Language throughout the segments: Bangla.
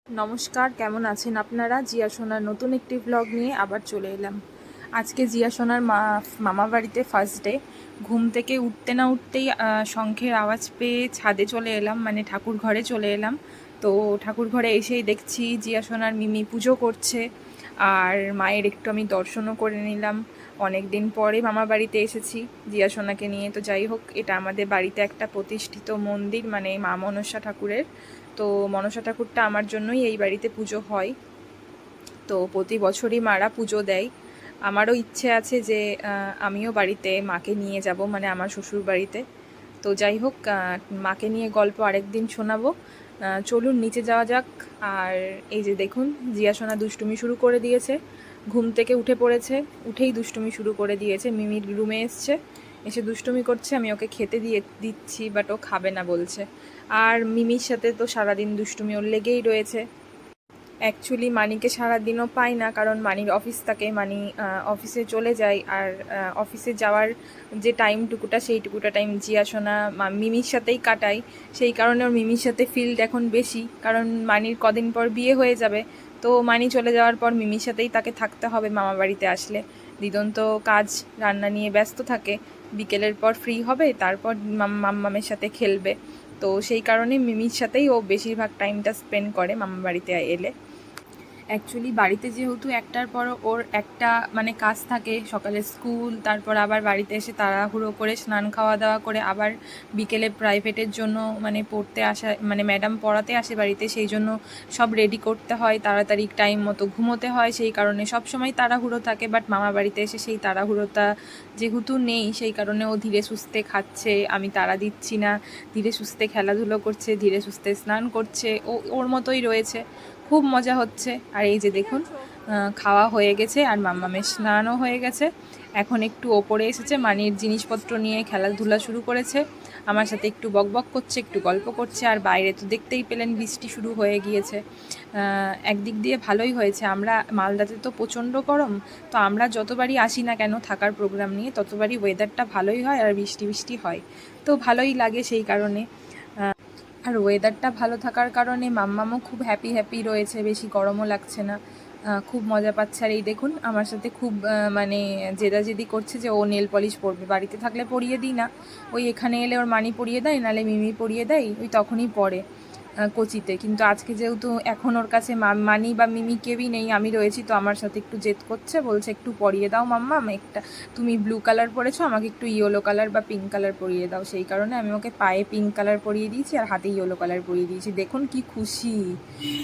নমস্কার, কেমন আছেন আপনারা? জিয়া সোনার নতুন একটি ব্লগ নিয়ে আবার চলে এলাম। আজকে জিয়া সোনার মামা বাড়িতে ফার্স্ট ডে। ঘুম থেকে উঠতে না উঠতেই শঙ্খের আওয়াজ পেয়ে ছাদে চলে এলাম, মানে ঠাকুর ঘরে চলে এলাম। তো ঠাকুর ঘরে এসেই দেখছি জিয়া সোনার মিমি পুজো করছে, আর মায়ের একটু আমি দর্শনও করে নিলাম। অনেক দিন পরে মামা বাড়িতে এসেছি জিয়া সোনাকে নিয়ে। তো যাই হোক, এটা আমাদের বাড়িতে একটা প্রতিষ্ঠিত মন্দির, মানে মা মনসা ঠাকুরের। তো মনসা ঠাকুরটা আমার জন্যই এই বাড়িতে পুজো হয়। তো প্রতি বছরই মারা পুজো দেয়। আমারও ইচ্ছে আছে যে আমিও বাড়িতে মাকে নিয়ে যাব, মানে আমার শ্বশুর বাড়িতে। তো যাই হোক, মাকে নিয়ে গল্প আরেক দিন শোনাবো। চলুন নিচে যাওয়া যাক। আর এই যে দেখুন, জিয়া সোনা দুষ্টুমি শুরু করে দিয়েছে। ঘুম থেকে উঠে পড়েছে, উঠেই দুষ্টুমি শুরু করে দিয়েছে। মিমির রুমে এসছে, এসে দুষ্টুমি করছে। আমি ওকে খেতে দিচ্ছি, বাট ও খাবে না বলছে। আর মিমির সাথে তো সারাদিন দুষ্টুমি ওর লেগেই রয়েছে। অ্যাকচুয়ালি মানিকে সারাদিনও পাই না, কারণ মানির অফিস থাকে। মানি অফিসে চলে যায়, আর অফিসে যাওয়ার যে টাইমটুকুটা সেইটুকুটা টাইম জিয়া সোনা মিমির সাথেই কাটাই। সেই কারণে ওর মিমির সাথে ফিল্ড এখন বেশি, কারণ মানির কদিন পর বিয়ে হয়ে যাবে। তো মানি চলে যাওয়ার পর মিমির সাথেই তাকে থাকতে হবে মামা বাড়িতে আসলে। দিদন্ত কাজ রান্না নিয়ে ব্যস্ত থাকে, বিকেলের পর ফ্রি হবে, তারপর মাম্মামের সাথে খেলবে। তো সেই কারণে মিমির সাথেই ও বেশিরভাগ টাইমটা স্পেন্ড করে মামা বাড়িতে এলে। অ্যাকচুয়ালি বাড়িতে যেহেতু একটার পর ওর একটা মানে কাজ থাকে, সকালে স্কুল, তারপর আবার বাড়িতে এসে তাড়াহুড়ো করে স্নান খাওয়া দাওয়া করে আবার বিকেলে প্রাইভেটের জন্য মানে পড়তে আসা, মানে ম্যাডাম পড়াতে আসে বাড়িতে, সেই জন্য সব রেডি করতে হয়, তাড়াতাড়ি টাইম মতো ঘুমোতে হয়। সেই কারণে সব সময় তাড়াহুড়ো থাকে। বাট মামা বাড়িতে এসে সেই তাড়াহুড়োটা যেহেতু নেই, সেই কারণে ও ধীরে সুস্থে খাচ্ছে, আমি তাড়া দিচ্ছি না। ধীরে সুস্থে খেলাধুলো করছে, ধীরে সুস্থে স্নান করছে, ও ওর মতোই রয়েছে। খুব মজা হচ্ছে। আর এই যে দেখুন, খাওয়া হয়ে গেছে আর মাম্মামের স্নানও হয়ে গেছে। এখন একটু ওপরে এসেছে, মানির জিনিসপত্র নিয়ে খেলাধুলা শুরু করেছে। আমার সাথে একটু বকবক করছে, একটু গল্প করছে। আর বাইরে তো দেখতেই পেলেন বৃষ্টি শুরু হয়ে গিয়েছে। একদিক দিয়ে ভালোই হয়েছে, আমরা মালদাতে তো প্রচণ্ড গরম। তো আমরা যতবারই আসি না কেন থাকার প্রোগ্রাম নিয়ে, ততবারই ওয়েদারটা ভালোই হয় আর বৃষ্টি বৃষ্টি হয়। তো ভালোই লাগে সেই কারণে। আর ওয়েদারটা ভালো থাকার কারণে মাম্মামও খুব হ্যাপি হ্যাপি রয়েছে, বেশি গরমও লাগছে না। খুব মজা পাচ্ছে। আর এই দেখুন, আমার সাথে খুব মানে জেদাজেদি করছে যে ও নেল পলিশ পরবে। বাড়িতে থাকলে পরিয়ে দিই না, ওই এখানে এলে ওর মানি পরিয়ে দেয়, নাহলে মিমি পরিয়ে দেয়, ওই তখনই পরে কোচিতে। কিন্তু আজকে যেহেতু এখন ওর কাছে মানি বা মিমি কেউই নেই, আমি রয়েছি, তো আমার সাথে একটু জেদ করছে, বলছে একটু পরিয়ে দাও মাম্মাম, একটা তুমি ব্লু কালার পরেছো, আমাকে একটু ইয়েলো কালার বা পিঙ্ক কালার পরিয়ে দাও। সেই কারণে আমি ওকে পায়ে পিঙ্ক কালার পরিয়ে দিয়েছি আর হাতে ইয়েলো কালার পরিয়ে দিয়েছি। দেখুন কি খুশি,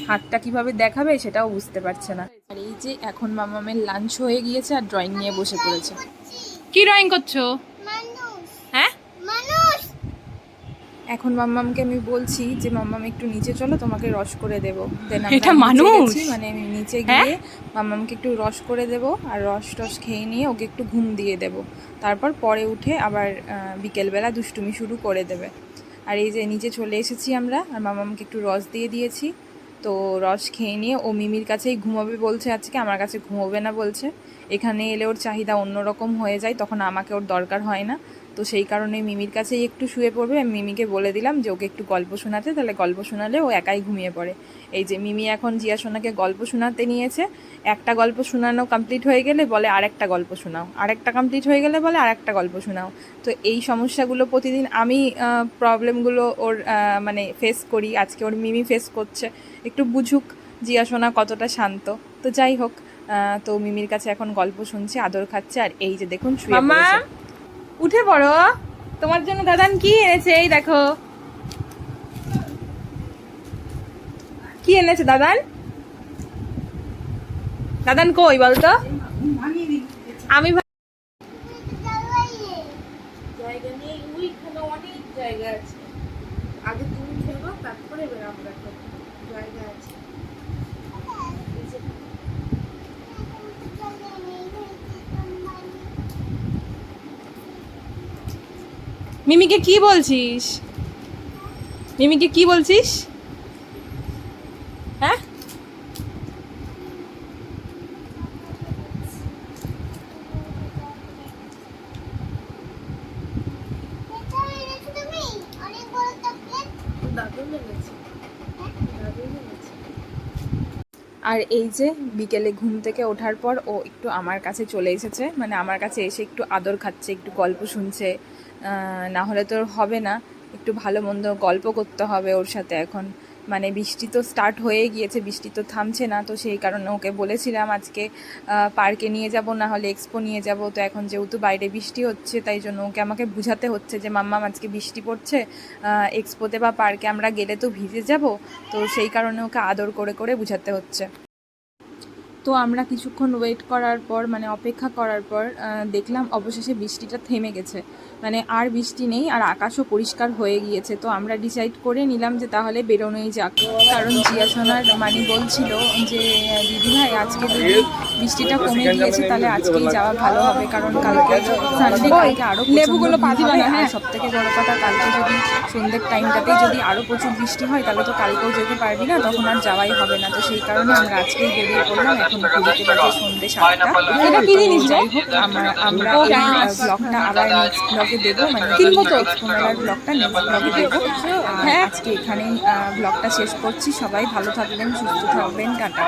হাতটা কিভাবে দেখাবে সেটাও বুঝতে পারছে না। আর এই যে এখন মাম্মামের লাঞ্চ হয়ে গিয়েছে আর ড্রয়িং নিয়ে বসে পড়েছে। কি ড্রয়িং করছো? হ্যাঁ, এখন মাম্মামকে আমি বলছি যে মাম্মাম একটু নিচে চলো, তোমাকে রস করে দেবো। দেন এটা মানুষ, মানে আমি নিচে গিয়ে মাম্মামকে একটু রস করে দেবো, আর রস টস খেয়ে নিয়ে ওকে একটু ঘুম দিয়ে দেবো। তারপর পরে উঠে আবার বিকেলবেলা দুষ্টুমি শুরু করে দেবে। আর এই যে নিচে চলে এসেছি আমরা, আর মাম্মামকে একটু রস দিয়ে দিয়েছি। তো রস খেয়ে নিয়ে ও মিমির কাছেই ঘুমোবে বলছে, আজকে আমার কাছে ঘুমোবে না বলছে। এখানে এলে ওর চাহিদা অন্যরকম হয়ে যায়, তখন আমাকে ওর দরকার হয় না। তো সেই কারণে মিমির কাছেই একটু শুয়ে পড়বে। আমি মিমিকে বলে দিলাম যে ওকে একটু গল্প শোনাতে, তাহলে গল্প শোনালে ও একাই ঘুমিয়ে পড়ে। এই যে মিমি এখন জিয়া সোনাকে গল্প শোনাতে নিয়েছে। একটা গল্প শোনানো কমপ্লিট হয়ে গেলে বলে আরেকটা গল্প শোনাও, আরেকটা কমপ্লিট হয়ে গেলে বলে আরেকটা গল্প শোনাও। তো এই সমস্যাগুলো প্রতিদিন আমি প্রবলেমগুলো ওর মানে ফেস করি, আজকে ওর মিমি ফেস করছে। একটু বুঝুক জিয়া সোনা কতটা শান্ত। তো যাই হোক, তো মিমির কাছে এখন গল্প শুনছে, আদর খাচ্ছে। আর এই যে দেখুন শুয়ে পড়েছে। উঠে পড়ো, তোমার জন্য দাদান কি এনেছে, এই দেখো কি এনেছে দাদান। দাদান কই বলতো? আমি জায়গা নেই, ওইখানে অনেক জায়গা আছে। আগে তুমি খেলবো, তারপরে আমরা খেলবো, জায়গা আছে। মিমিকে কি বলছিস? মিমিকে কি বলছিস? হ্যাঁ, দাদু এনেছে, দাদু এনেছে। আর এই যে বিকেলে ঘুম থেকে ওঠার পর ও একটু আমার কাছে চলে এসেছে, মানে আমার কাছে এসে একটু আদর খাচ্ছে, একটু গল্প শুনছে। না হলে তো হবে না, একটু ভালো মন্দ গল্প করতে হবে ওর সাথে এখন। মানে বৃষ্টি তো স্টার্ট হয়ে গিয়েছে, বৃষ্টি তো থামছে না, তো সেই কারণে ওকে বলেছিলাম আজকে পার্কে নিয়ে যাব, না হলে এক্সপো নিয়ে যাব। তো এখন যেহেতু বাইরে বৃষ্টি হচ্ছে, তাই জন্য ওকে আমাকে বুঝাতে হচ্ছে যে মাম্মাম আজকে বৃষ্টি পড়ছে, এক্সপোতে বা পার্কে আমরা গেলে তো ভিজে যাব। তো সেই কারণে ওকে আদর করে করে বুঝাতে হচ্ছে। তো আমরা কিছুক্ষণ ওয়েট করার পর, মানে অপেক্ষা করার পর দেখলাম অবশেষে বৃষ্টিটা থেমে গেছে, মানে আর বৃষ্টি নেই, আর আকাশও পরিষ্কার হয়ে গিয়েছে। তো আমরা ডিসাইড করে নিলাম যে তাহলে বেরোনোই যাক, কারণ জিয়া সোনার মানি বলছিল যে দিদিভাই আজকে যদি বৃষ্টিটা কমে গিয়েছে তাহলে আজকেই যাওয়া ভালো হবে, কারণ কালকে সানডে, কালকে আরও লেবুগুলো পাতি হবে। আর সব থেকে বড় কথা, কালকে যদি সন্ধ্যের টাইমটাতেই যদি আরও প্রচুর বৃষ্টি হয় তাহলে তো কালকেও যেতে পারবি না, তখন আর যাওয়াই হবে না। তো সেই কারণে আমরা আজকেই বেরিয়ে পড়লাম। এখন ঘুরতে বাজে সন্ধ্যে 7টা। এটা কি জিনিস? যাই হোক, আমরা ব্লগটা আবার নেক্সট ব্লগে দেবো, মানে এক্সপো মেলার ব্লগটা নেক্সট ব্লগে দেবো। হ্যাঁ, আজকে এখানেই ব্লগটা শেষ করছি। সবাই ভালো থাকবেন, সুস্থ থাকবেন, টাটা।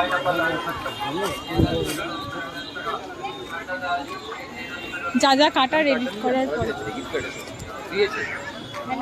যা যা কাটার এডিট করার পরে